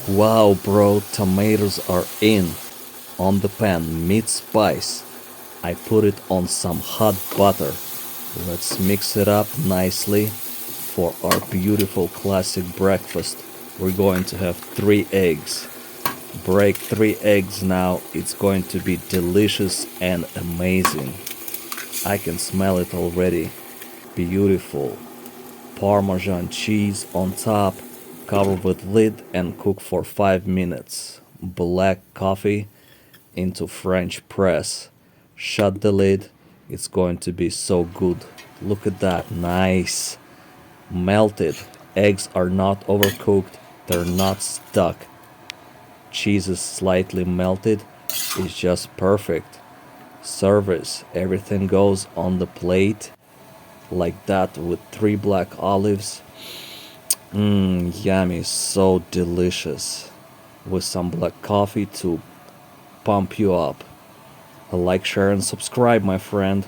Wow, bro, tomatoes are in. On the pan, meat spice. I put it on some hot butter. Let's mix it up nicely for our beautiful classic breakfast. We're going to have 3 eggs. Break 3 eggs now. It's going to be delicious and amazing. I can smell it already. Beautiful. Parmesan cheese on top. Cover with lid and cook for 5 minutes. Black coffee into French press. Shut the lid. It's going to be so good. Look at that. Nice. Melted. Eggs are not overcooked. They're not stuck. Cheese is slightly melted. It's just perfect. Service. Everything goes on the plate like that with 3 black olives. Yummy. So delicious. With some black coffee to pump you up. Like, share, and subscribe, my friend.